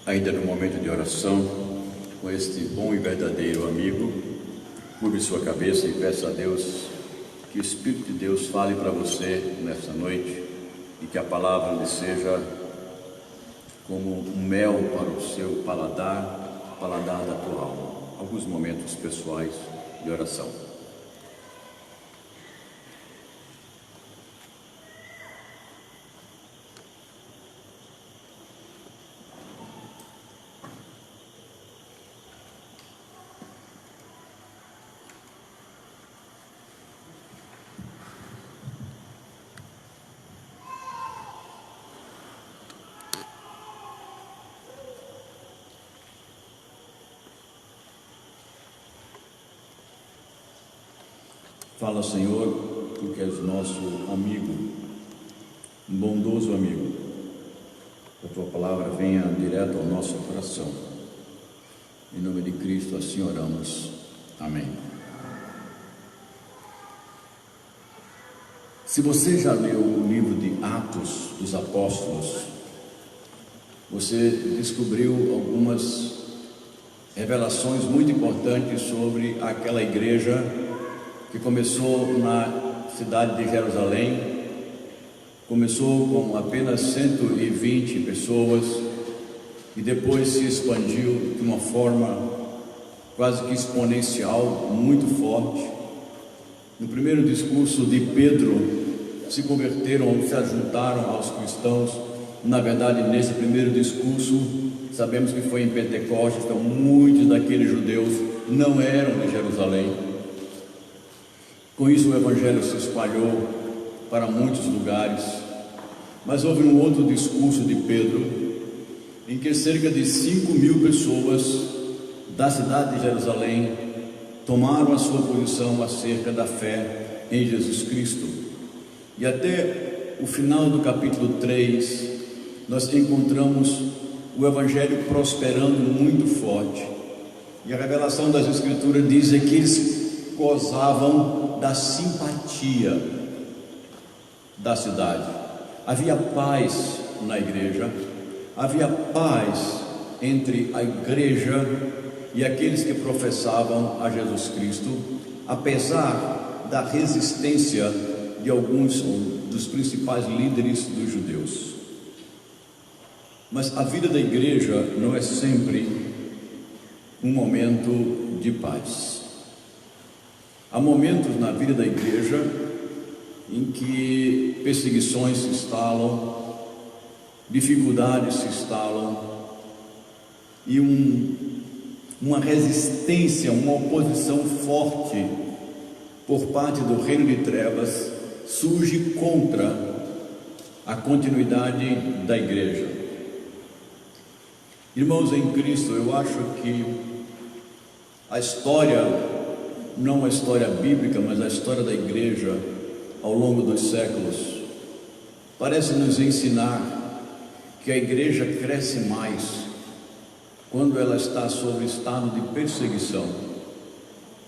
Ainda no momento de oração, com este bom e verdadeiro amigo, curve sua cabeça e peça a Deus que o Espírito de Deus fale para você nessa noite e que a palavra lhe seja como um mel para o seu paladar, paladar da tua alma. Alguns momentos pessoais de oração. Fala, Senhor, Tu que és nosso amigo, um bondoso amigo, que a Tua palavra venha direto ao nosso coração. Em nome de Cristo assim oramos. Amém. Se você já leu o livro de Atos dos Apóstolos, você descobriu algumas revelações muito importantes sobre aquela igreja que começou na cidade de Jerusalém. Começou com apenas 120 pessoas e depois se expandiu de uma forma quase que exponencial, muito forte. No primeiro discurso de Pedro, se converteram, se juntaram aos cristãos. Na verdade, nesse primeiro discurso, sabemos que foi em Pentecostes, então muitos daqueles judeus não eram de Jerusalém. Com isso o Evangelho se espalhou para muitos lugares, mas houve um outro discurso de Pedro, em que cerca de 5.000 pessoas da cidade de Jerusalém tomaram a sua posição acerca da fé em Jesus Cristo. E até o final do capítulo 3, nós encontramos o Evangelho prosperando muito forte, e a revelação das Escrituras diz que eles gozavam da simpatia da cidade. Havia paz na igreja, havia paz entre a igreja e aqueles que professavam a Jesus Cristo, apesar da resistência de alguns dos principais líderes dos judeus. Mas a vida da igreja não é sempre um momento de paz. Há momentos na vida da igreja em que perseguições se instalam, dificuldades se instalam e uma resistência, uma oposição forte por parte do reino de trevas surge contra a continuidade da igreja. Irmãos em Cristo, eu acho que a história, não a história bíblica, mas a história da igreja ao longo dos séculos, parece nos ensinar que a igreja cresce mais quando ela está sob estado de perseguição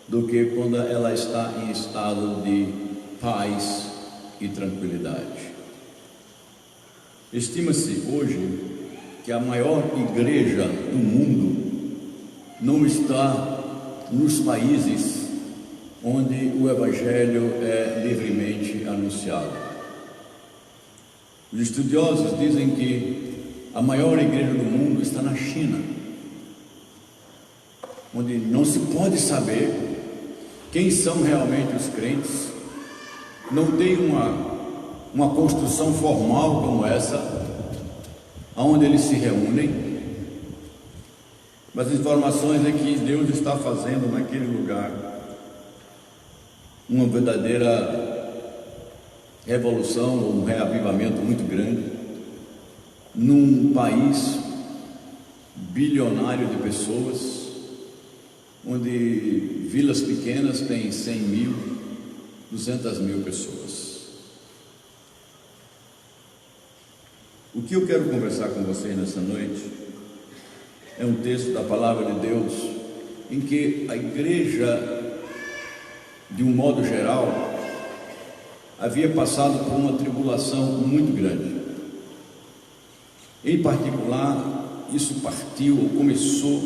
do que quando ela está em estado de paz e tranquilidade. Estima-se hoje que a maior igreja do mundo não está nos países onde o Evangelho é livremente anunciado. Os estudiosos dizem que a maior igreja do mundo está na China, onde não se pode saber quem são realmente os crentes, não tem uma construção formal como essa, onde eles se reúnem, mas as informações é que Deus está fazendo naquele lugar uma verdadeira revolução, um reavivamento muito grande, num país bilionário de pessoas, onde vilas pequenas têm 100.000, 200.000 pessoas. O que eu quero conversar com vocês nessa noite é um texto da palavra de Deus, em que a igreja, de um modo geral, havia passado por uma tribulação muito grande. Em particular, isso partiu ou começou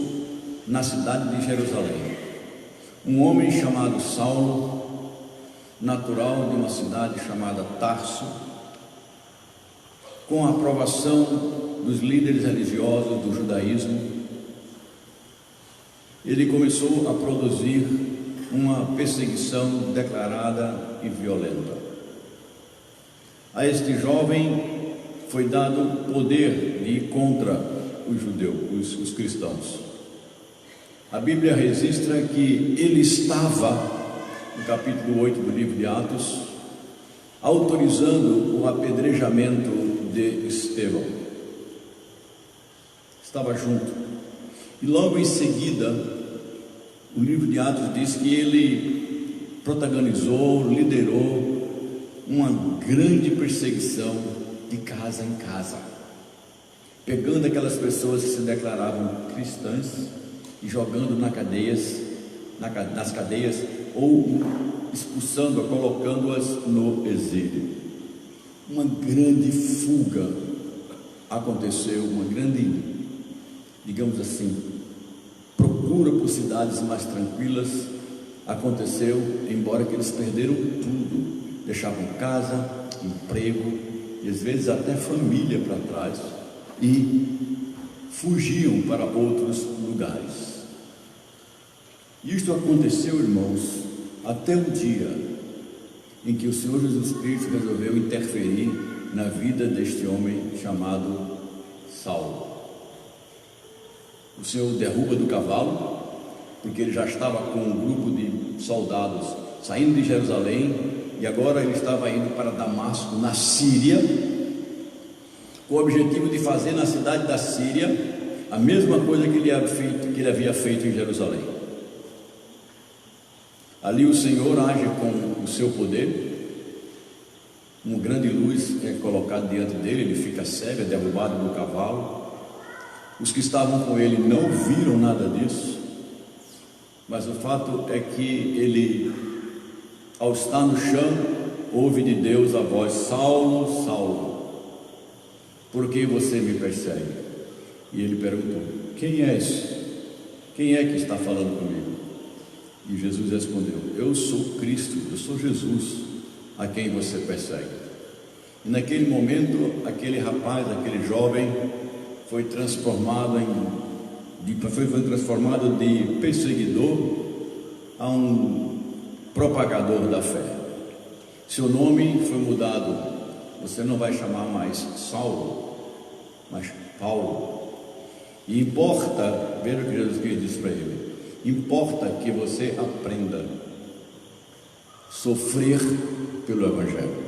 na cidade de Jerusalém. Um homem chamado Saulo, natural de uma cidade chamada Tarso, com a aprovação dos líderes religiosos do judaísmo, ele começou a produzir uma perseguição declarada e violenta. A este jovem foi dado poder de ir contra os judeus, os cristãos. A Bíblia registra que ele estava, no capítulo 8 do livro de Atos, autorizando o apedrejamento de Estevão. Estava junto. E logo em seguida, o livro de Atos diz que ele protagonizou, liderou uma grande perseguição de casa em casa, pegando aquelas pessoas que se declaravam cristãs e jogando nas cadeias, ou expulsando-as, colocando-as no exílio. Uma grande fuga aconteceu, uma grande, digamos assim, procura por cidades mais tranquilas aconteceu, embora que eles perderam tudo, deixavam casa, emprego e às vezes até família para trás e fugiam para outros lugares. Isto aconteceu, irmãos, até o dia em que o Senhor Jesus Cristo resolveu interferir na vida deste homem chamado Saulo. O Senhor o derruba do cavalo, porque ele já estava com um grupo de soldados saindo de Jerusalém, e agora ele estava indo para Damasco, na Síria, com o objetivo de fazer na cidade da Síria a mesma coisa que ele havia feito em Jerusalém. Ali o Senhor age com o seu poder, uma grande luz é colocada diante dele, ele fica cego, é derrubado do cavalo. Os que estavam com ele não viram nada disso, mas o fato é que ele, ao estar no chão, ouve de Deus a voz: Saulo, Saulo, por que você me persegue? E ele perguntou: quem és? Quem é que está falando comigo? E Jesus respondeu: eu sou Cristo, eu sou Jesus, a quem você persegue. E naquele momento, aquele rapaz, aquele jovem, foi transformado de perseguidor a um propagador da fé. Seu nome foi mudado. Você não vai chamar mais Saulo, mas Paulo. E importa, veja o que Jesus Cristo disse para ele: importa que você aprenda a sofrer pelo Evangelho.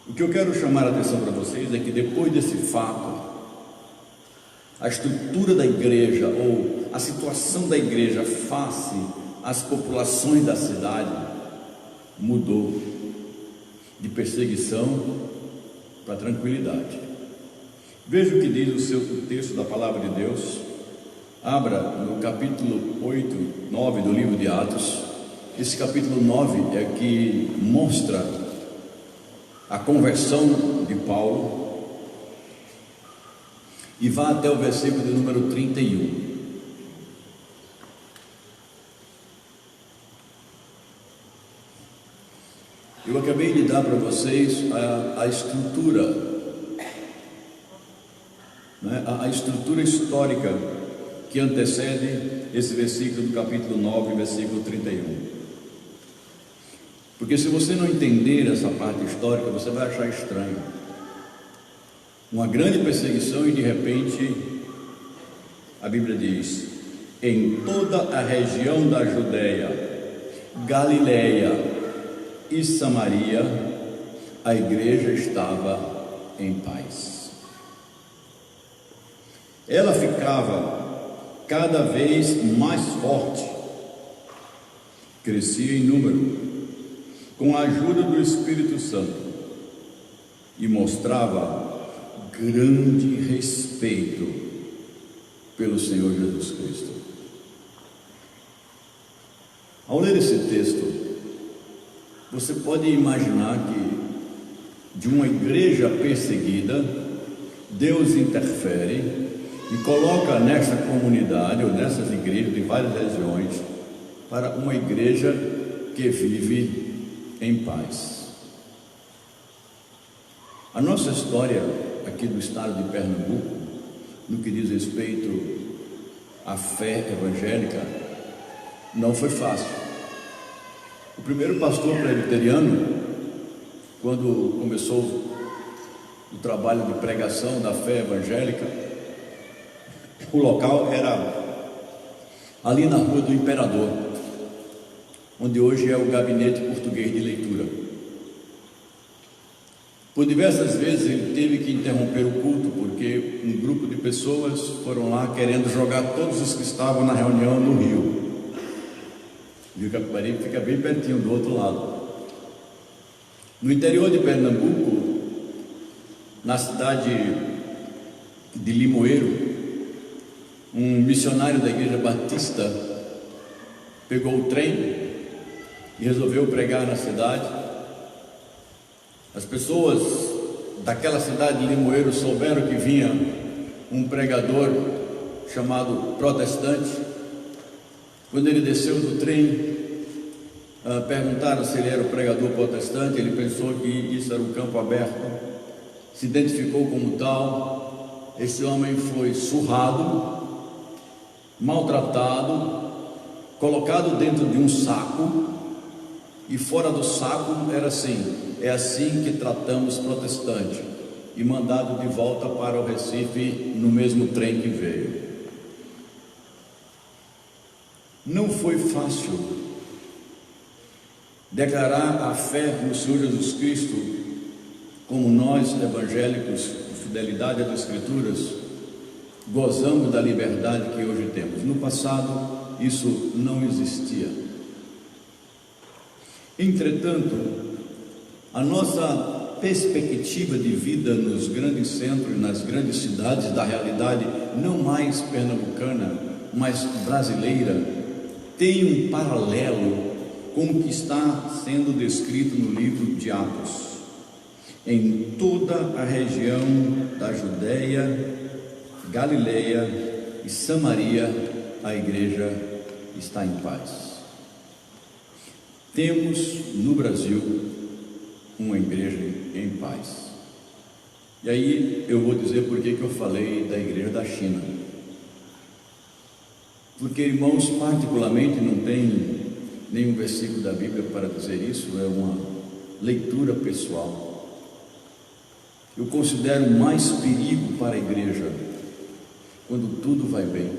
O que eu quero chamar a atenção para vocês é que depois desse fato, a estrutura da igreja, ou a situação da igreja face às populações da cidade, mudou de perseguição para tranquilidade. Veja o que diz o texto da palavra de Deus. Abra no capítulo 8, 9 do livro de Atos. Esse capítulo 9 é que mostra a conversão de Paulo, e vá até o versículo de número 31. Eu acabei de dar para vocês a estrutura, né, a estrutura histórica que antecede esse versículo do capítulo 9, versículo 31. Porque se você não entender essa parte histórica, você vai achar estranho. Uma grande perseguição e de repente, a Bíblia diz: em toda a região da Judéia, Galileia e Samaria, a igreja estava em paz. Ela ficava cada vez mais forte, crescia em número, com a ajuda do Espírito Santo, e mostrava grande respeito pelo Senhor Jesus Cristo. Ao ler esse texto, você pode imaginar que de uma igreja perseguida, Deus interfere e coloca nessa comunidade, ou nessas igrejas de várias regiões, para uma igreja que vive em paz. A nossa história aqui do estado de Pernambuco, no que diz respeito à fé evangélica, não foi fácil. O primeiro pastor presbiteriano, quando começou o trabalho de pregação da fé evangélica, o local era ali na Rua do Imperador, onde hoje é o Gabinete Português de Leitura. Por diversas vezes ele teve que interromper o culto, porque um grupo de pessoas foram lá querendo jogar todos os que estavam na reunião no rio. E o Capibaribe fica bem pertinho do outro lado. No interior de Pernambuco, na cidade de Limoeiro, um missionário da Igreja Batista pegou o trem e resolveu pregar na cidade. As pessoas daquela cidade de Limoeiro souberam que vinha um pregador chamado protestante. Quando ele desceu do trem, perguntaram se ele era o pregador protestante. Ele pensou que isso era um campo aberto, se identificou como tal. Esse homem foi surrado, maltratado, colocado dentro de um saco, e fora do saco era assim: é assim que tratamos protestante, e mandado de volta para o Recife no mesmo trem que veio. Não foi fácil declarar a fé no Senhor Jesus Cristo, como nós evangélicos, de fidelidade às Escrituras, gozamos da liberdade que hoje temos. No passado isso não existia. Entretanto, a nossa perspectiva de vida nos grandes centros, nas grandes cidades da realidade, não mais pernambucana, mas brasileira, tem um paralelo com o que está sendo descrito no livro de Atos. Em toda a região da Judéia, Galileia e Samaria, a igreja está em paz. Temos no Brasil uma igreja em paz. E aí eu vou dizer por que eu falei da igreja da China. Porque, irmãos, particularmente não tem nenhum versículo da Bíblia para dizer isso, é uma leitura pessoal. Eu considero mais perigo para a igreja quando tudo vai bem,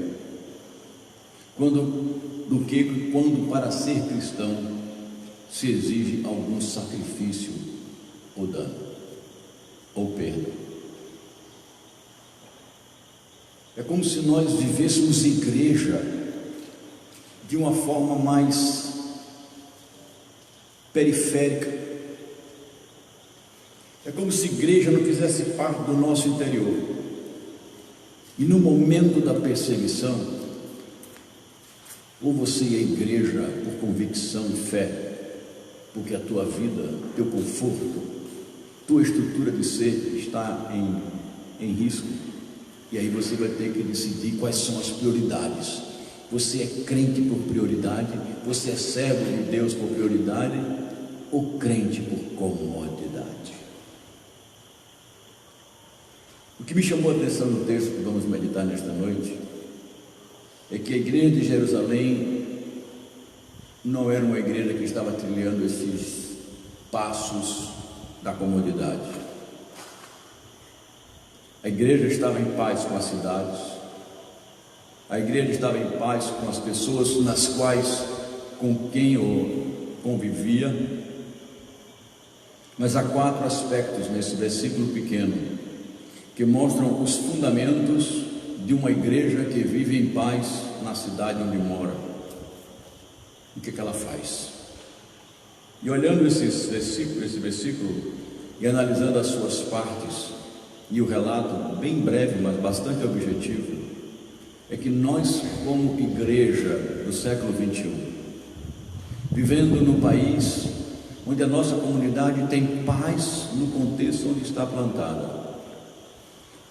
do que quando para ser cristão se exige algum sacrifício ou dano ou perda. É como se nós vivêssemos igreja de uma forma mais periférica. É como se igreja não fizesse parte do nosso interior. E no momento da perseguição, ou você é igreja por convicção e fé, porque a tua vida, teu conforto, tua estrutura de ser está em risco, e aí você vai ter que decidir quais são as prioridades. Você é crente por prioridade? Você é servo de Deus por prioridade? Ou crente por comodidade? O que me chamou a atenção no texto que vamos meditar nesta noite é que a igreja de Jerusalém não era uma igreja que estava trilhando esses passos da comodidade. A igreja estava em paz com as cidades, a igreja estava em paz com as pessoas com quem convivia. Mas há 4 aspectos nesse versículo pequeno que mostram os fundamentos de uma igreja que vive em paz na cidade onde mora. O que ela faz? E olhando esse versículo e analisando as suas partes e o relato bem breve, mas bastante objetivo, é que nós, como igreja do século 21, vivendo num país onde a nossa comunidade tem paz no contexto onde está plantada,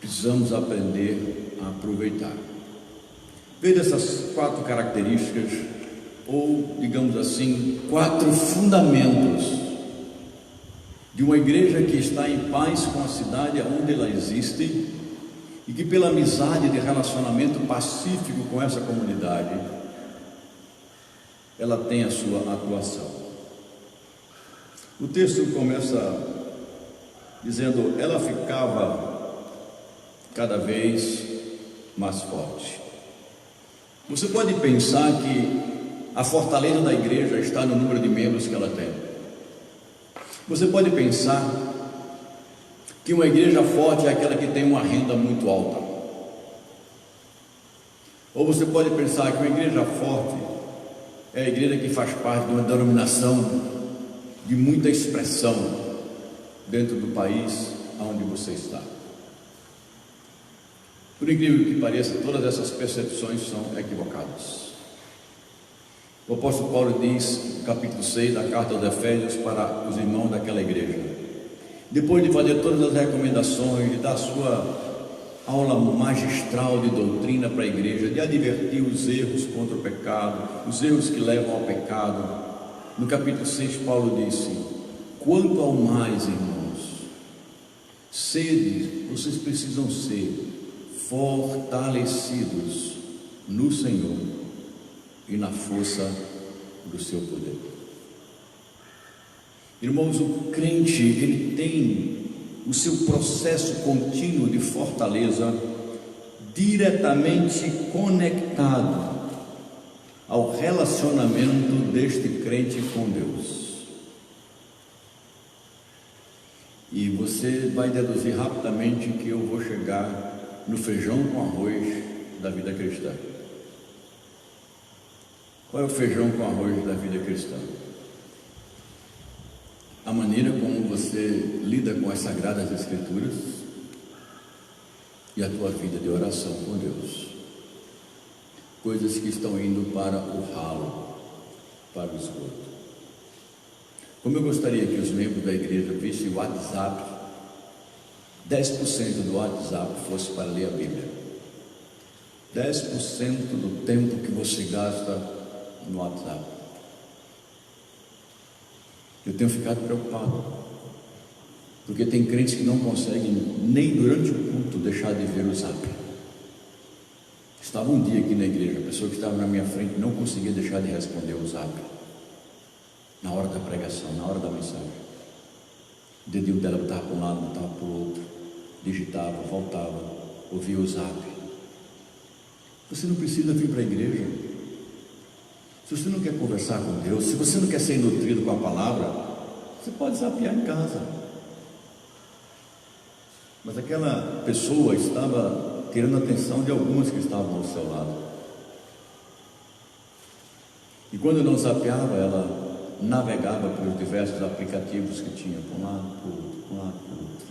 precisamos aprender a aproveitar. Veja essas 4 características, ou digamos assim, 4 fundamentos de uma igreja que está em paz com a cidade onde ela existe e que, pela amizade de relacionamento pacífico com essa comunidade, ela tem a sua atuação. O texto começa dizendo: ela ficava cada vez mais forte. Você pode pensar que a fortaleza da igreja está no número de membros que ela tem. Você pode pensar que uma igreja forte é aquela que tem uma renda muito alta. Ou você pode pensar que uma igreja forte é a igreja que faz parte de uma denominação de muita expressão dentro do país onde você está. Por incrível que pareça, todas essas percepções são equivocadas. O apóstolo Paulo diz, no capítulo 6 da carta aos Efésios, para os irmãos daquela igreja, depois de fazer todas as recomendações, de dar sua aula magistral de doutrina para a igreja, de advertir os erros contra o pecado, os erros que levam ao pecado, no capítulo 6 Paulo disse: quanto ao mais, irmãos, vocês precisam ser fortalecidos no Senhor e na força do seu poder. Irmãos, o crente, ele tem o seu processo contínuo de fortaleza diretamente conectado ao relacionamento deste crente com Deus. E você vai deduzir rapidamente que eu vou chegar no feijão com arroz da vida cristã. Qual é o feijão com arroz da vida cristã? A maneira como você lida com as Sagradas Escrituras e a tua vida de oração com Deus. Coisas que estão indo para o ralo, para o esgoto. Como eu gostaria que os membros da igreja vissem o WhatsApp, 10% do WhatsApp fosse para ler a Bíblia. 10% do tempo que você gasta no WhatsApp. Eu tenho ficado preocupado, porque tem crentes que não conseguem nem durante o culto deixar de ver o Zap. Estava um dia aqui na igreja, a pessoa que estava na minha frente não conseguia deixar de responder o Zap na hora da pregação, na hora da mensagem. O dedinho dela botava para um lado, botava para o outro, digitava, voltava, ouvia o Zap. Você não precisa vir para a igreja. Se você não quer conversar com Deus, se você não quer ser nutrido com a palavra, você pode zapear em casa. Mas aquela pessoa estava tirando a atenção de algumas que estavam ao seu lado. E quando não zapeava, ela navegava pelos diversos aplicativos que tinha, para um lado, para o outro, para um lado, para o outro.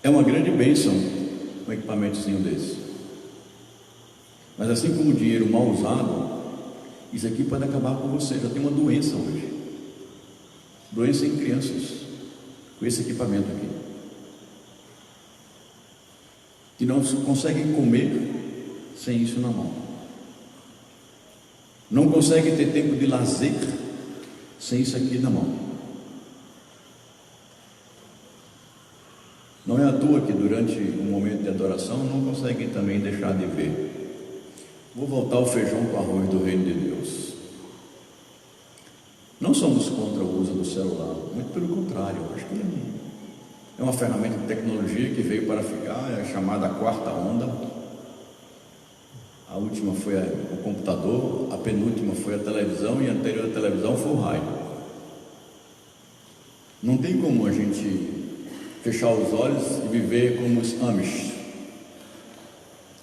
É uma grande bênção um equipamentozinho desse. Mas assim como o dinheiro mal usado, isso aqui pode acabar com você. Já tem uma doença hoje. Doença em crianças, com esse equipamento aqui. Que não conseguem comer sem isso na mão. Não conseguem ter tempo de lazer sem isso aqui na mão. Não é à toa que durante um momento de adoração não conseguem também deixar de ver. Vou voltar ao feijão com arroz do reino de Deus. Não somos contra o uso do celular, muito pelo contrário, acho que é uma ferramenta de tecnologia que veio para ficar, é a chamada quarta onda. A última foi o computador, a penúltima foi a televisão e a anterior à televisão foi o rádio. Não tem como a gente fechar os olhos e viver como os Amish,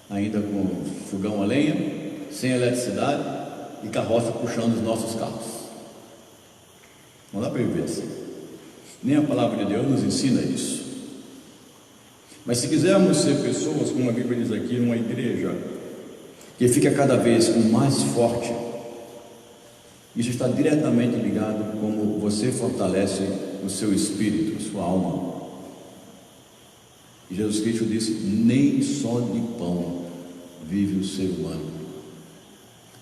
ainda com fogão a lenha, sem eletricidade e carroça puxando os nossos carros. Não dá para viver assim. Nem a palavra de Deus nos ensina isso. Mas se quisermos ser pessoas, como a Bíblia diz aqui, uma igreja que fica cada vez mais forte, isso está diretamente ligado como você fortalece o seu espírito, a sua alma. E Jesus Cristo disse: nem só de pão vive o ser humano,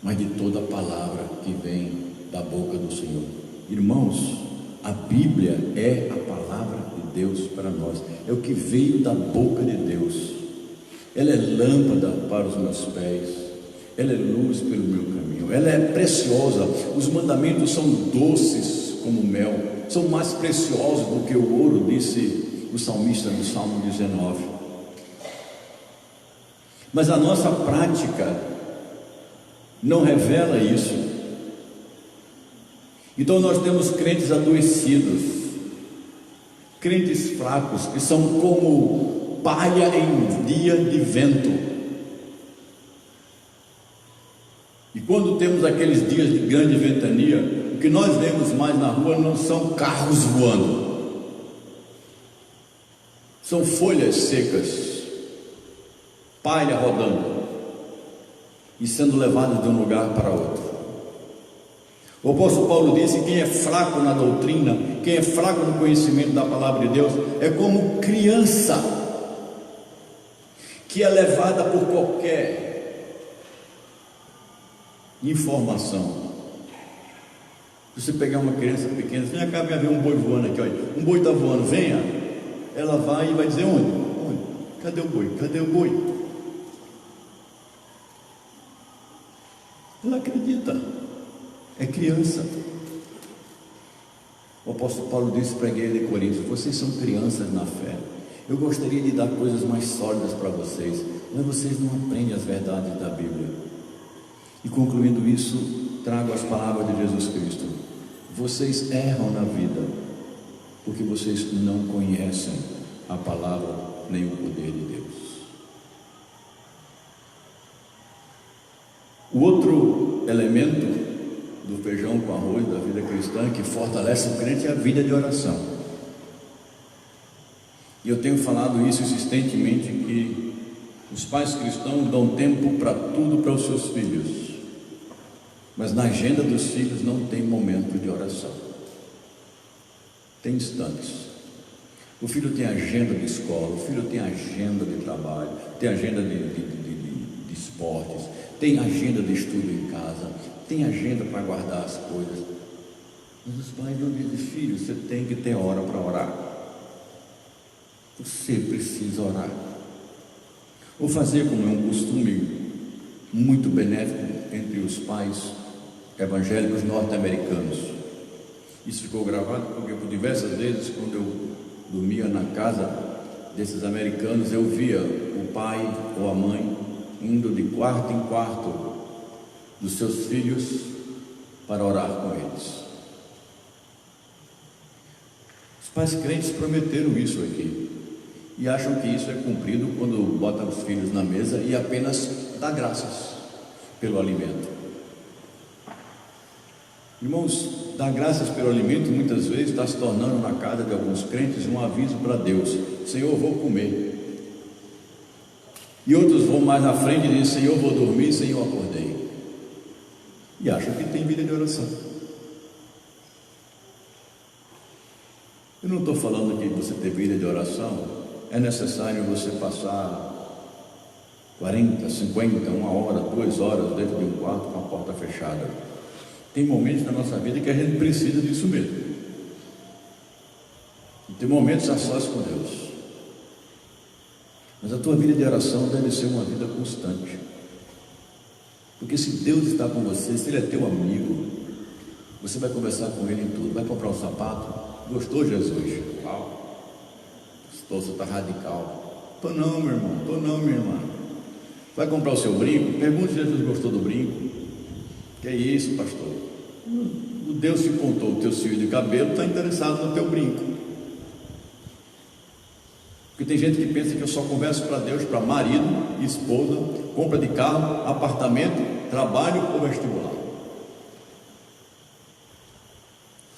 mas de toda a palavra que vem da boca do Senhor. Irmãos, a Bíblia é a palavra de Deus para nós, é o que veio da boca de Deus. Ela é lâmpada para os meus pés, ela é luz pelo meu caminho, ela é preciosa. Os mandamentos são doces como mel, são mais preciosos do que o ouro, disse o salmista no Salmo 19. Mas a nossa prática não revela isso. Então nós temos crentes adoecidos, crentes fracos, que são como palha em dia de vento. E quando temos aqueles dias de grande ventania, o que nós vemos mais na rua não são carros voando, são folhas secas, palha rodando e sendo levadas de um lugar para outro. O apóstolo Paulo disse: quem é fraco na doutrina, quem é fraco no conhecimento da palavra de Deus, é como criança que é levada por qualquer informação. Se você pegar uma criança pequena, você acaba de ver um boi voando aqui, olha, um boi está voando, venha. Ela vai e vai dizer: onde? Cadê o boi? Cadê o boi? Ela acredita, é criança. O apóstolo Paulo disse para a igreja de Corinto: vocês são crianças na fé. Eu gostaria de dar coisas mais sólidas para vocês, mas vocês não aprendem as verdades da Bíblia. E concluindo isso, trago as palavras de Jesus Cristo: vocês erram na vida, porque vocês não conhecem a palavra nem o poder de Deus. O outro elemento do feijão com arroz da vida cristã que fortalece o crente é a vida de oração. E eu tenho falado isso insistentemente, que os pais cristãos dão tempo para tudo para os seus filhos, mas na agenda dos filhos não tem momento de oração. Tem instantes. O filho tem agenda de escola, o filho tem agenda de trabalho, tem agenda de esportes, tem agenda de estudo em casa, tem agenda para guardar as coisas. Mas os pais não dizem: filho, você tem que ter hora para orar. Você precisa orar. Vou fazer, como é um costume muito benéfico entre os pais evangélicos norte-americanos. Isso ficou gravado porque por diversas vezes, quando eu dormia na casa desses americanos, eu via o pai ou a mãe indo de quarto em quarto dos seus filhos para orar com eles. Os pais crentes prometeram isso aqui e acham que isso é cumprido quando botam os filhos na mesa e apenas dá graças pelo alimento. Irmãos, dar graças pelo alimento muitas vezes está se tornando na casa de alguns crentes um aviso para Deus: Senhor, vou comer. E outros vão mais na frente e dizem: Senhor, vou dormir, Senhor, acordei. E acham que tem vida de oração. Eu não estou falando que você ter vida de oração é necessário você passar 40, 50, 1 hora, 2 horas dentro de um quarto com a porta fechada. Tem momentos na nossa vida que a gente precisa disso mesmo. E tem momentos a sós com Deus. Mas a tua vida de oração deve ser uma vida constante. Porque se Deus está com você, se Ele é teu amigo, você vai conversar com Ele em tudo. Vai comprar um sapato? Gostou, Jesus? Uau! Você está radical. Tô não, meu irmão. Tô não, minha irmã. Vai comprar o seu brinco? Pergunte se Jesus gostou do brinco. Que é isso, pastor? O Deus que contou o teu fio de cabelo está interessado no teu brinco. Porque tem gente que pensa que eu só converso para Deus para marido, esposa, compra de carro, apartamento, trabalho ou vestibular.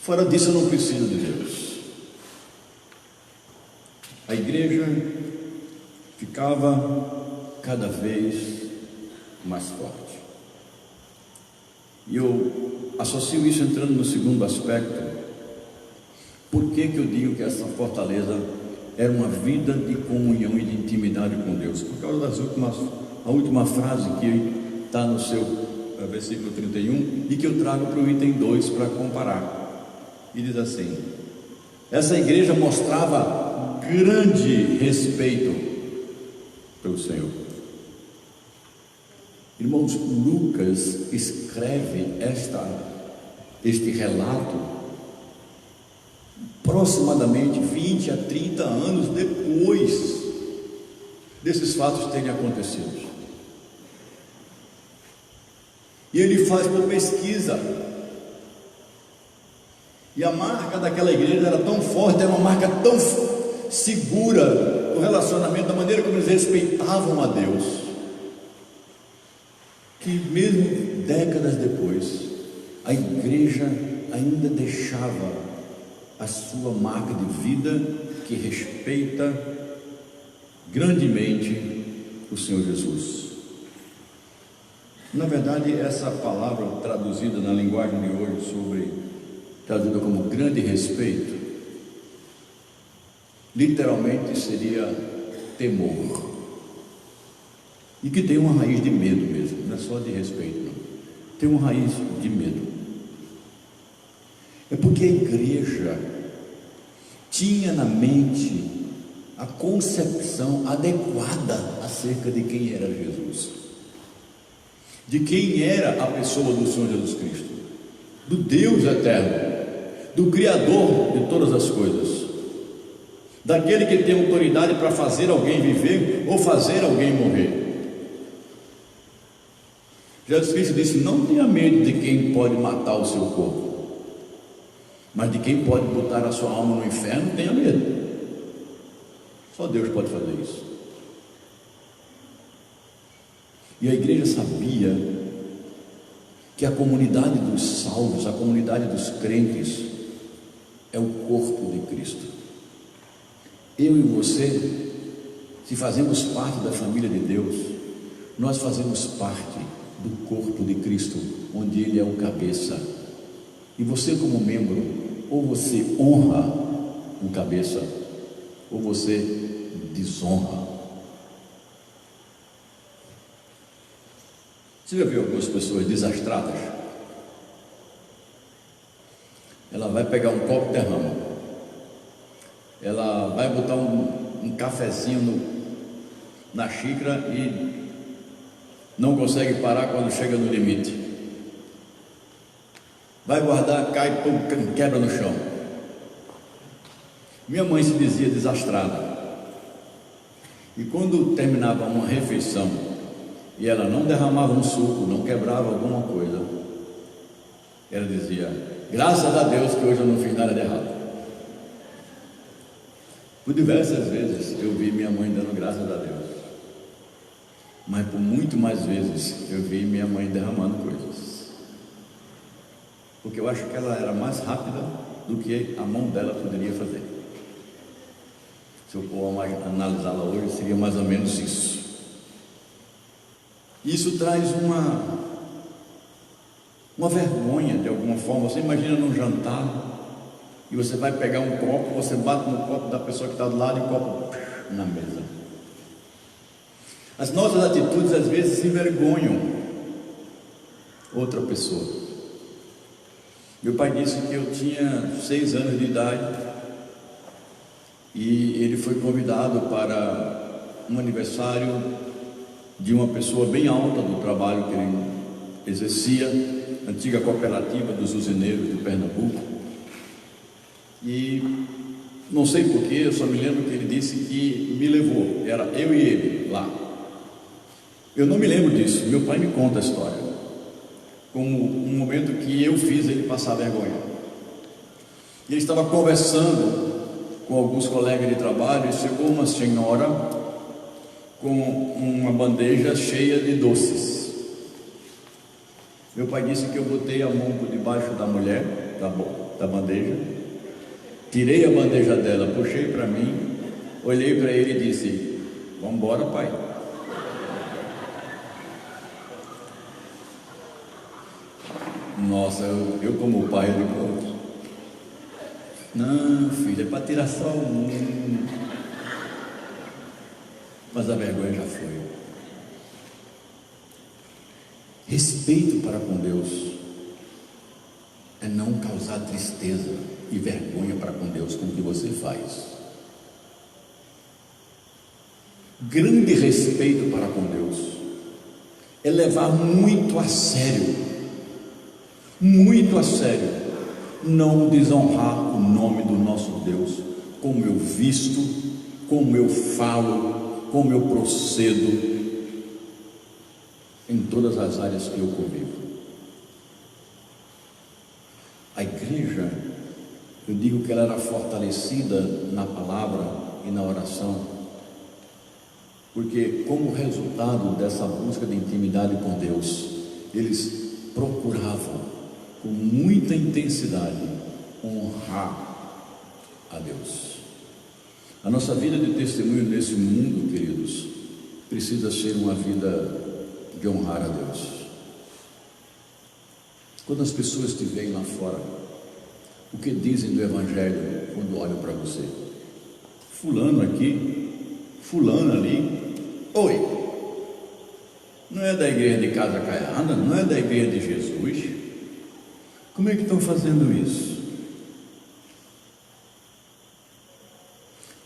Fora disso eu não preciso de Deus. A igreja ficava cada vez mais forte. E eu associo isso entrando no segundo aspecto. Por que eu digo que essa fortaleza era uma vida de comunhão e de intimidade com Deus. Por causa a última frase que está no seu versículo 31 e que eu trago para o item 2 para comparar. E diz assim: essa igreja mostrava grande respeito pelo Senhor. Irmãos, Lucas escreve este relato aproximadamente 20 a 30 anos depois desses fatos terem acontecido. E ele faz uma pesquisa, e a marca daquela igreja era tão forte, era uma marca tão segura, o relacionamento, da maneira como eles respeitavam a Deus, que mesmo décadas depois, a igreja ainda deixava a sua marca de vida, que respeita grandemente o Senhor Jesus. Na verdade, essa palavra traduzida na linguagem de hoje, traduzida como grande respeito, literalmente seria temor, e que tem uma raiz de medo mesmo, não é só de respeito, não. Tem uma raiz de medo. É porque a igreja tinha na mente a concepção adequada acerca de quem era Jesus, de quem era a pessoa do Senhor Jesus Cristo, do Deus eterno, do Criador de todas as coisas, daquele que tem autoridade para fazer alguém viver ou fazer alguém morrer. Jesus Cristo disse: não tenha medo de quem pode matar o seu corpo, mas de quem pode botar a sua alma no inferno, tenha medo. Só Deus pode fazer isso. E a igreja sabia que a comunidade dos salvos, a comunidade dos crentes, é o corpo de Cristo. Eu e você, se fazemos parte da família de Deus, nós fazemos parte do corpo de Cristo, onde Ele é o cabeça. E você, como membro, ou você honra o cabeça, ou você desonra. Você já viu algumas pessoas desastradas? Ela vai pegar um copo de derrama, ela vai botar um cafezinho na xícara e não consegue parar quando chega no limite. Vai guardar, cai, pum, quebra no chão. Minha mãe se dizia desastrada. E quando terminava uma refeição e ela não derramava um suco, não quebrava alguma coisa, ela dizia: graças a Deus que hoje eu não fiz nada de errado. Por diversas vezes eu vi minha mãe dando graças a Deus, mas por muito mais vezes eu vi minha mãe derramando coisas, porque eu acho que ela era mais rápida do que a mão dela poderia fazer. Se eu for analisá-la hoje, seria mais ou menos isso. Isso traz uma vergonha de alguma forma. Você imagina num jantar e você vai pegar um copo, você bate no copo da pessoa que está do lado e o copo na mesa. As nossas atitudes às vezes envergonham outra pessoa. Meu pai disse que eu tinha 6 anos de idade e ele foi convidado para um aniversário de uma pessoa bem alta do trabalho que ele exercia, antiga cooperativa dos usineiros de Pernambuco. E não sei porquê, eu só me lembro que ele disse que me levou, era eu e ele lá. Eu não me lembro disso, meu pai me conta a história, como um momento que eu fiz ele passar vergonha. Ele estava conversando com alguns colegas de trabalho e chegou uma senhora com uma bandeja cheia de doces. Meu pai disse que eu botei a mão por debaixo da mulher, da bandeja, tirei a bandeja dela, puxei para mim, olhei para ele e disse: vamos embora, pai. Nossa, eu como pai, eu digo: não, filho, é para tirar só um. mas a vergonha já foi. Respeito para com Deus é não causar tristeza e vergonha para com Deus com o que você faz. Grande respeito para com Deus é levar muito a sério, não desonrar o nome do nosso Deus, como eu visto, como eu falo, como eu procedo, em todas as áreas que eu convivo. A igreja, eu digo que ela era fortalecida na palavra e na oração, porque como resultado dessa busca de intimidade com Deus, eles procuravam com muita intensidade honrar a Deus. A nossa vida de testemunho nesse mundo, queridos, precisa ser uma vida de honrar a Deus. Quando as pessoas te veem lá fora, o que dizem do Evangelho quando olham para você? Fulano aqui, fulano ali. Oi, não é da igreja de Casa Caiada, não é da igreja de Jesus? Como é que estão fazendo isso?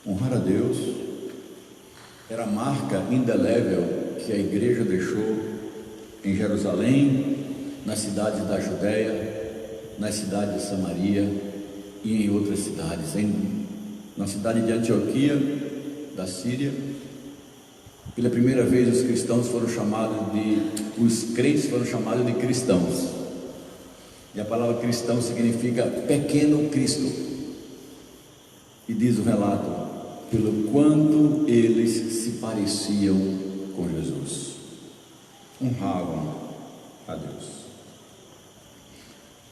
Honrar a Deus era a marca indelével que a igreja deixou em Jerusalém, nas cidades da Judéia, nas cidades de Samaria e em outras cidades, na cidade de Antioquia, da Síria. Pela primeira vez os crentes foram chamados de cristãos, e a palavra cristão significa pequeno Cristo, e diz o relato, pelo quanto eles se pareciam com Jesus, honravam a Deus.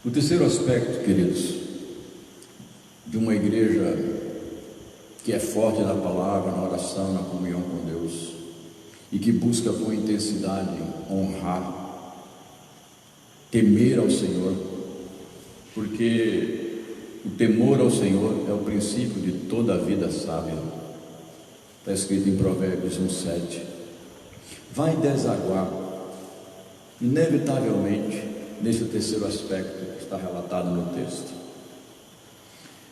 O terceiro aspecto, queridos, de uma igreja que é forte na palavra, na oração, na comunhão com Deus, e que busca com intensidade honrar, temer ao Senhor, porque o temor ao Senhor é o princípio de toda a vida sábia. Está escrito em Provérbios 1:7. Vai desaguar inevitavelmente nesse terceiro aspecto que está relatado no texto.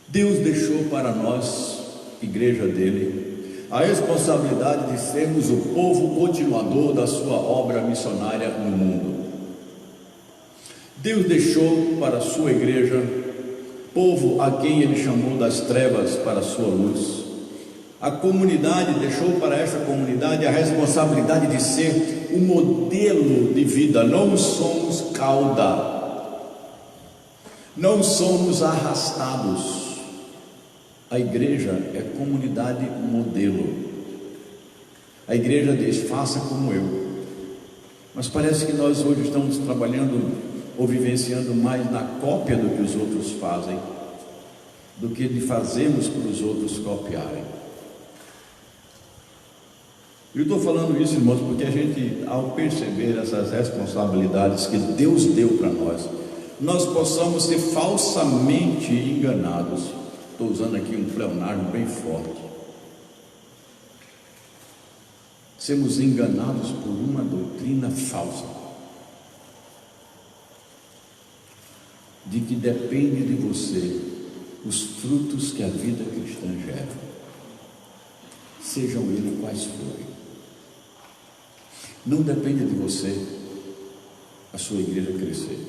Deus deixou para nós, igreja dele, a responsabilidade de sermos o povo continuador da sua obra missionária no mundo. Deus deixou para a sua igreja, povo a quem ele chamou das trevas para a sua luz. A comunidade deixou para essa comunidade a responsabilidade de ser o modelo de vida. Não somos cauda, não somos arrastados. A igreja é comunidade modelo. A igreja diz: faça como eu. Mas parece que nós hoje estamos trabalhando ou vivenciando mais na cópia do que os outros fazem, do que de fazermos para os outros copiarem. Eu estou falando isso, irmãos, porque a gente, ao perceber essas responsabilidades que Deus deu para nós possamos ser falsamente enganados. Estou usando aqui um pleonasmo bem forte. Sermos enganados por uma doutrina falsa, de que depende de você os frutos que a vida cristã gera, sejam eles quais forem. Não depende de você a sua igreja crescer,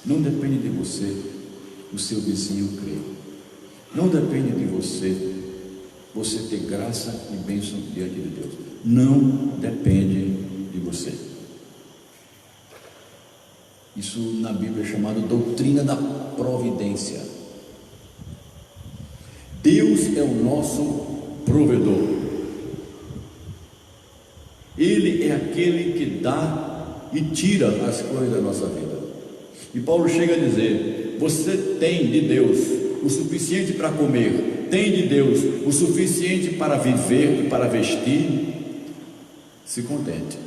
não depende de você o seu vizinho crer, não depende de você ter graça e bênção diante de Deus. Não depende de você. Isso na Bíblia é chamado doutrina da providência. Deus é o nosso provedor. Ele é aquele que dá e tira as coisas da nossa vida. E Paulo chega a dizer: você tem de Deus o suficiente para comer, tem de Deus o suficiente para viver e para vestir. Se contente,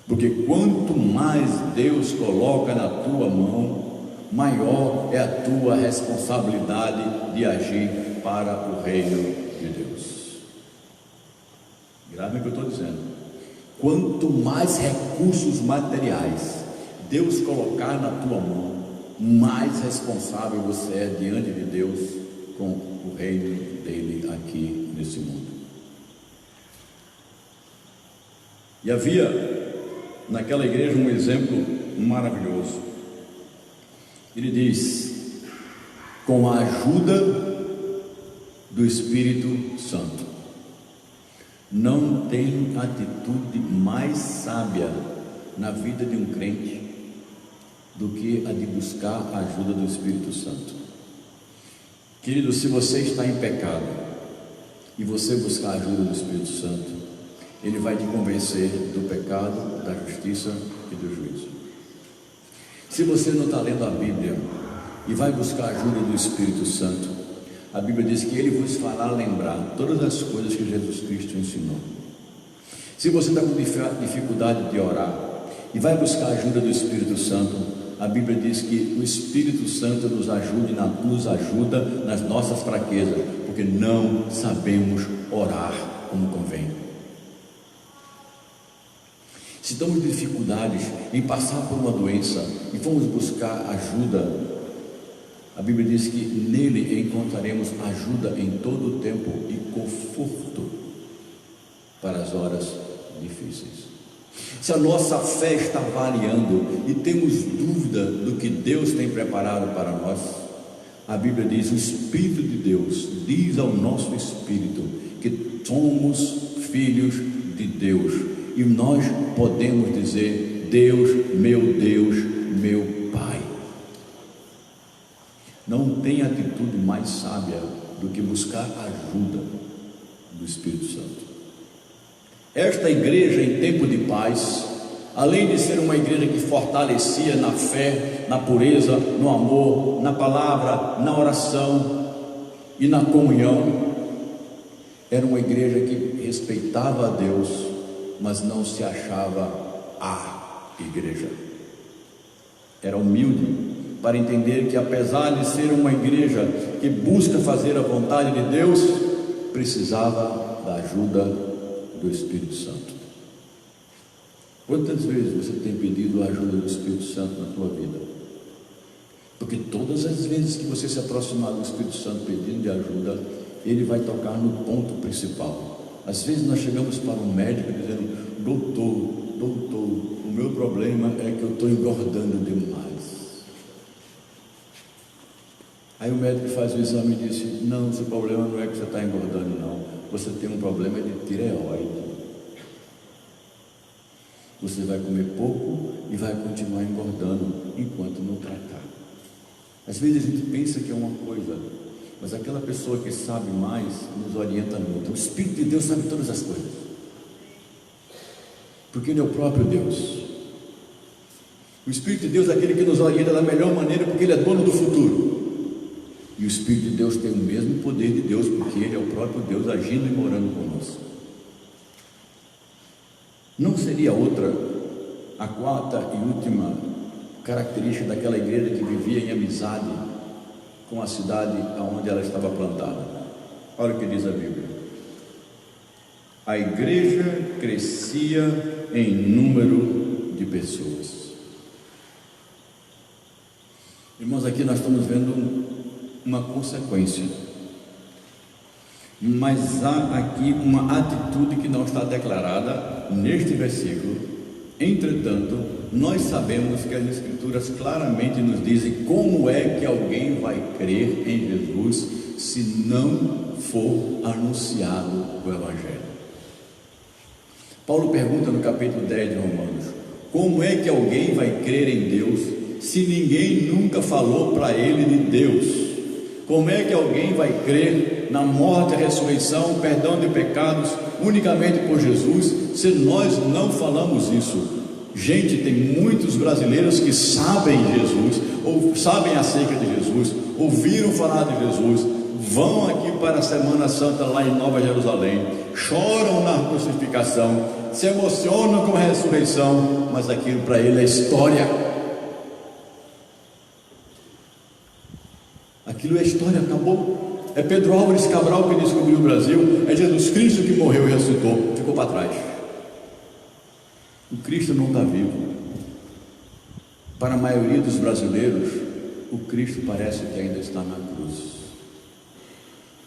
porque quanto mais Deus coloca na tua mão, maior é a tua responsabilidade de agir para o reino de Deus. grave o que eu estou dizendo, quanto mais recursos materiais Deus colocar na tua mão, mais responsável você é diante de Deus com o reino dele aqui nesse mundo. E havia naquela igreja um exemplo maravilhoso. Ele diz: com a ajuda do Espírito Santo. Não tem atitude mais sábia na vida de um crente do que a de buscar a ajuda do Espírito Santo. Querido, se você está em pecado e você buscar a ajuda do Espírito Santo, ele vai te convencer do pecado, da justiça e do juízo. Se você não está lendo a Bíblia e vai buscar a ajuda do Espírito Santo, a Bíblia diz que ele vos fará lembrar todas as coisas que Jesus Cristo ensinou. Se você está com dificuldade de orar e vai buscar a ajuda do Espírito Santo, a Bíblia diz que o Espírito Santo nos ajuda nas nossas fraquezas, porque não sabemos orar como convém. Se estamos em dificuldades em passar por uma doença e fomos buscar ajuda, a Bíblia diz que nele encontraremos ajuda em todo o tempo e conforto para as horas difíceis. Se a nossa fé está variando e temos dúvida do que Deus tem preparado para nós, a Bíblia diz: o Espírito de Deus diz ao nosso espírito que somos filhos de Deus, e nós podemos dizer: Deus, meu Pai. Não tem atitude mais sábia do que buscar a ajuda do Espírito Santo. Esta igreja em tempo de paz, além de ser uma igreja que fortalecia na fé, na pureza, no amor, na palavra, na oração e na comunhão, era uma igreja que respeitava a Deus, mas não se achava a igreja. Era humilde para entender que, apesar de ser uma igreja que busca fazer a vontade de Deus, precisava da ajuda do Espírito Santo. Quantas vezes você tem pedido a ajuda do Espírito Santo na tua vida? Porque todas as vezes que você se aproximar do Espírito Santo pedindo de ajuda, ele vai tocar no ponto principal. Às vezes nós chegamos para um médico dizendo: doutor, o meu problema é que eu estou engordando demais. Aí o médico faz o exame e diz: não, o seu problema não é que você está engordando, não. Você tem um problema de tireoide. Você vai comer pouco e vai continuar engordando enquanto não tratar. Às vezes a gente pensa que é uma coisa, mas aquela pessoa que sabe mais nos orienta muito. O Espírito de Deus sabe todas as coisas, porque Ele é o próprio Deus. O Espírito de Deus é aquele que nos orienta da melhor maneira, porque Ele é dono do futuro. E o Espírito de Deus tem o mesmo poder de Deus, porque Ele é o próprio Deus agindo e morando conosco. Não seria outra a quarta e última característica daquela igreja que vivia em amizade com a cidade onde ela estava plantada? Olha o que diz a Bíblia: a igreja crescia em número de pessoas. Irmãos, aqui nós estamos vendo uma consequência, mas há aqui uma atitude que não está declarada neste versículo. Entretanto, nós sabemos que as Escrituras claramente nos dizem como é que alguém vai crer em Jesus se não for anunciado o Evangelho. Paulo pergunta no capítulo 10 de Romanos: como é que alguém vai crer em Deus se ninguém nunca falou para ele de Deus? Como é que alguém vai crer na morte, a ressurreição, o perdão de pecados unicamente por Jesus, se nós não falamos isso? Gente, tem muitos brasileiros que sabem Jesus, ou sabem acerca de Jesus, ouviram falar de Jesus, vão aqui para a Semana Santa lá em Nova Jerusalém, choram na crucificação, se emocionam com a ressurreição, mas aquilo para ele é história. Aquilo é história, acabou. é Pedro Álvares Cabral que descobriu o Brasil, é Jesus Cristo que morreu e ressuscitou, ficou para trás. O Cristo não está vivo. Para a maioria dos brasileiros, o Cristo parece que ainda está na cruz,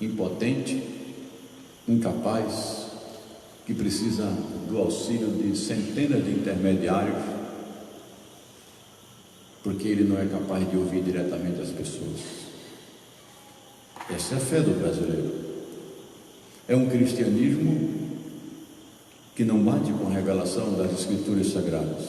impotente, incapaz, que precisa do auxílio de centenas de intermediários, porque ele não é capaz de ouvir diretamente as pessoas. Essa é a fé do brasileiro. É um cristianismo que não bate com a revelação das Escrituras Sagradas.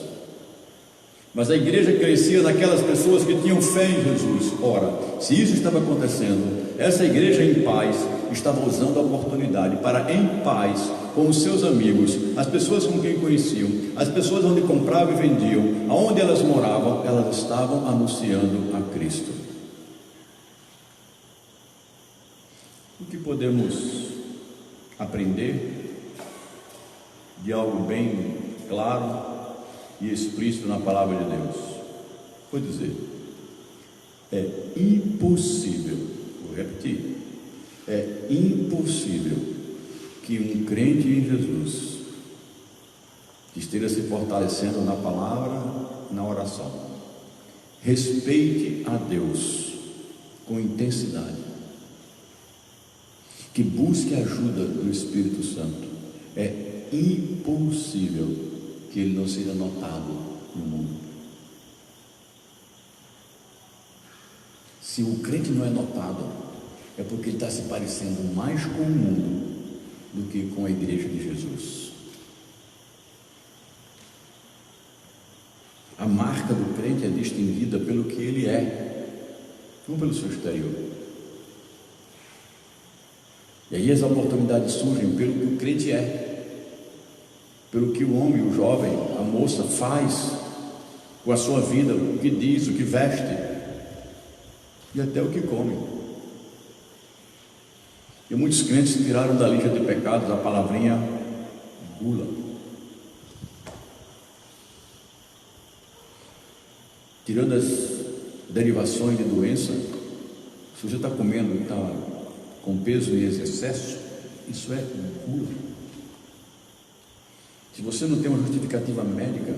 Mas a igreja crescia naquelas pessoas que tinham fé em Jesus. Ora, se isso estava acontecendo, essa igreja em paz estava usando a oportunidade para, em paz, com os seus amigos, as pessoas com quem conheciam, as pessoas onde compravam e vendiam, aonde elas moravam, elas estavam anunciando a Cristo. O que podemos aprender de algo bem claro e explícito na palavra de Deus? Vou dizer, é impossível, vou repetir, é impossível que um crente em Jesus, que esteja se fortalecendo na palavra, na oração, respeite a Deus com intensidade, que busque a ajuda do Espírito Santo. É impossível que ele não seja notado no mundo. Se o crente não é notado, é porque ele está se parecendo mais com o mundo do que com a igreja de Jesus. A marca do crente é distinguida pelo que ele é, não pelo seu exterior. E aí as oportunidades surgem pelo que o crente é, pelo que o homem, o jovem, a moça faz com a sua vida, o que diz, o que veste e até o que come. E muitos crentes tiraram da lista de pecados a palavrinha gula. Tirando as derivações de doença, se você está comendo e está com peso e excesso, isso é gula. Se você não tem uma justificativa médica,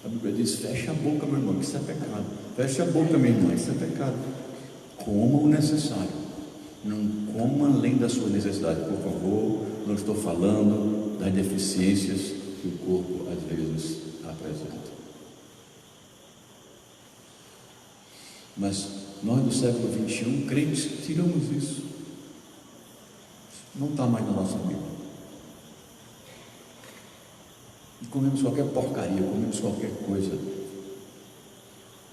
a Bíblia diz: fecha a boca, meu irmão, que isso é pecado. Fecha a boca, minha irmã, isso é pecado. Coma o necessário, não coma além da sua necessidade, por favor. Não estou falando das deficiências que o corpo às vezes apresenta. Mas nós do século XXI, crentes, tiramos isso. Não está mais na nossa Bíblia. E comemos qualquer porcaria, comemos qualquer coisa,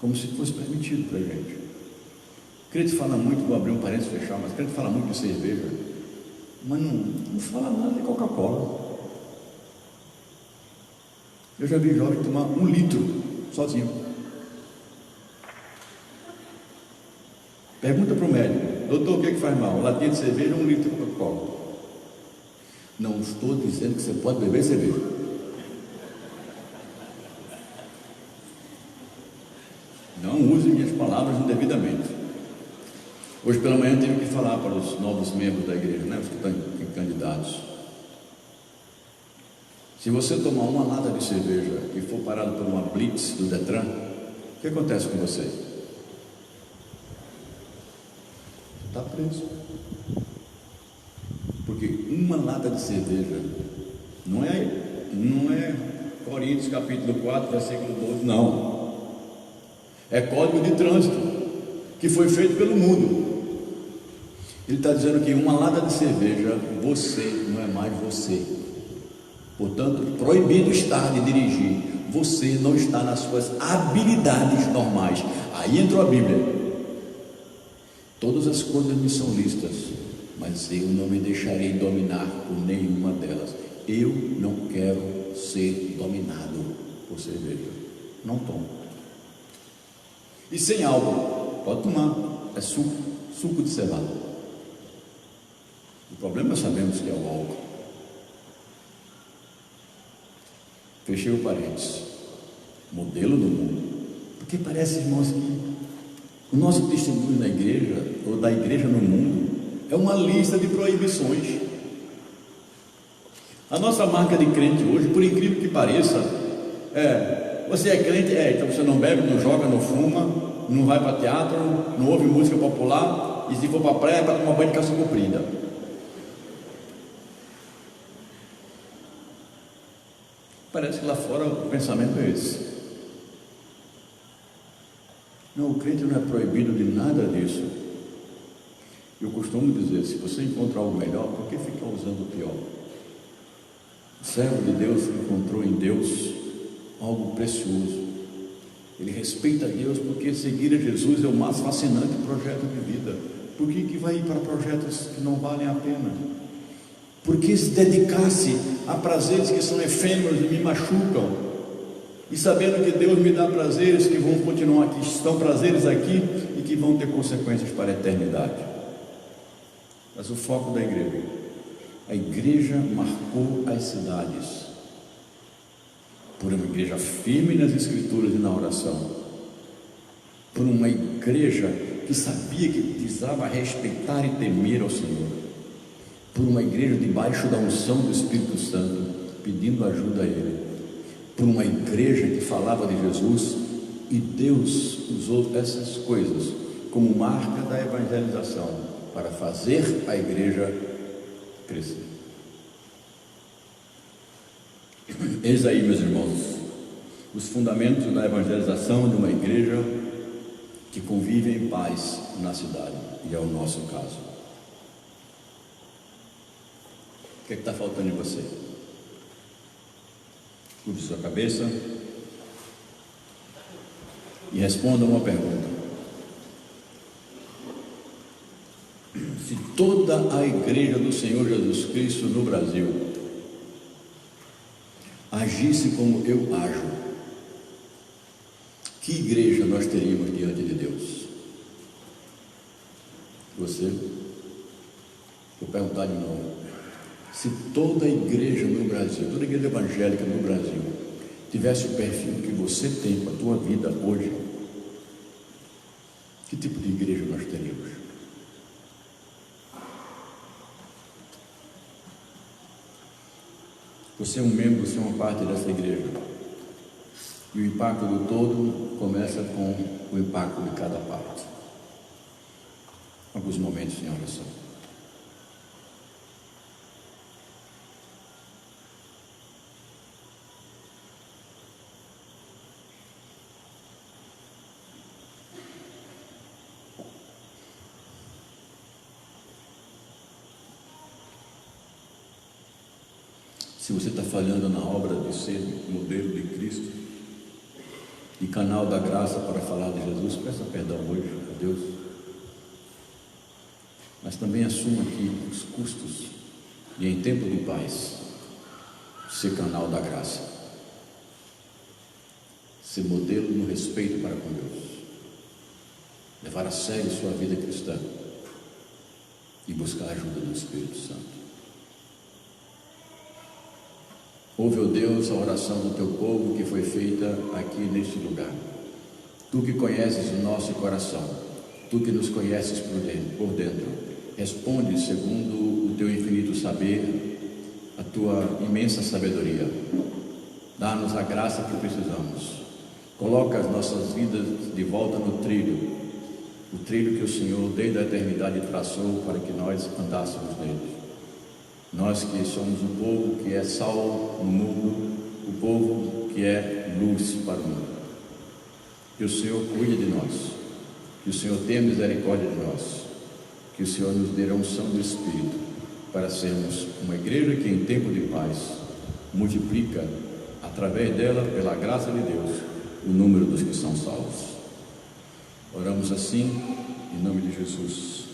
como se fosse permitido para a gente. O crente fala muito, vou abrir um parênteses e fechar, mas o crente fala muito de cerveja, mas não fala nada de Coca-Cola. Eu já vi jovem tomar 1 litro sozinho. Pergunta para o médico: doutor, o que é que faz mal? Latinha de cerveja ou 1 litro de Coca-Cola? Não estou dizendo que você pode beber cerveja. Não use minhas palavras indevidamente. Hoje pela manhã eu tive que falar para os novos membros da igreja, os que estão candidatos. Se você tomar uma lata de cerveja e for parado por uma blitz do Detran, o que acontece com você? Está preso. Porque uma lata de cerveja não é Coríntios capítulo 4, versículo 12, não. É código de trânsito que foi feito pelo mundo. Ele está dizendo que uma lata de cerveja, você não é mais você. Portanto, proibido está de dirigir. Você não está nas suas habilidades normais. Aí entrou a Bíblia: todas as coisas me são lícitas, mas eu não me deixarei dominar por nenhuma delas. Eu não quero ser dominado por cerveja. Não tomo. E sem álcool, pode tomar, é suco de cevada. O problema nós sabemos que é o álcool. Fechei o parênteses. Modelo do mundo. Porque parece, irmãos, que o nosso testemunho na igreja, ou da igreja no mundo, é uma lista de proibições. A nossa marca de crente hoje, por incrível que pareça, você é crente, então você não bebe, não joga, não fuma, não vai para teatro, não ouve música popular, e se for para a praia é para tomar banho de calça comprida. Parece que lá fora o pensamento é esse. Não, o crente não é proibido de nada disso. Eu costumo dizer, se você encontra algo melhor, por que ficar usando o pior? O servo de Deus encontrou em Deus algo precioso. Ele respeita a Deus porque seguir a Jesus é o mais fascinante projeto de vida. Por que vai ir para projetos que não valem a pena? Por que se dedicar-se a prazeres que são efêmeros e me machucam? E sabendo que Deus me dá prazeres que vão continuar aqui, estão prazeres aqui e que vão ter consequências para a eternidade. Mas o foco da igreja, a igreja marcou as cidades por uma igreja firme nas escrituras e na oração, por uma igreja que sabia que precisava respeitar e temer ao Senhor, por uma igreja debaixo da unção do Espírito Santo, pedindo ajuda a Ele, por uma igreja que falava de Jesus. E Deus usou essas coisas como marca da evangelização para fazer a igreja crescer. Eis aí, meus irmãos, os fundamentos da evangelização de uma igreja que convive em paz na cidade, e é o nosso caso. O que está faltando em você? Curve sua cabeça e responda uma pergunta. Se toda a igreja do Senhor Jesus Cristo no Brasil agisse como eu ajo, que igreja nós teríamos diante de Deus? Você? Vou perguntar de novo. Se toda a igreja no Brasil, toda a igreja evangélica no Brasil tivesse o perfil que você tem para a tua vida hoje, que tipo de igreja nós teríamos? Você é um membro, você é uma parte dessa igreja. E o impacto do todo começa com o impacto de cada parte. Alguns momentos em oração. Se você está falhando na obra de ser modelo de Cristo e canal da graça para falar de Jesus, peça perdão hoje a Deus. Mas também assuma aqui os custos de, em tempo de paz, ser canal da graça, ser modelo no respeito para com Deus, levar a sério sua vida cristã e buscar a ajuda do Espírito Santo. Ouve, ó Deus, a oração do teu povo que foi feita aqui neste lugar. Tu que conheces o nosso coração, tu que nos conheces por dentro, responde segundo o teu infinito saber, a tua imensa sabedoria. Dá-nos a graça que precisamos. Coloca as nossas vidas de volta no trilho, o trilho que o Senhor desde a eternidade traçou para que nós andássemos nele. Nós que somos o povo que é sal no mundo, o povo que é luz para o mundo. Que o Senhor cuide de nós, que o Senhor tenha misericórdia de nós, que o Senhor nos dê a unção do Espírito para sermos uma igreja que em tempo de paz multiplica, através dela, pela graça de Deus, o número dos que são salvos. Oramos assim, em nome de Jesus.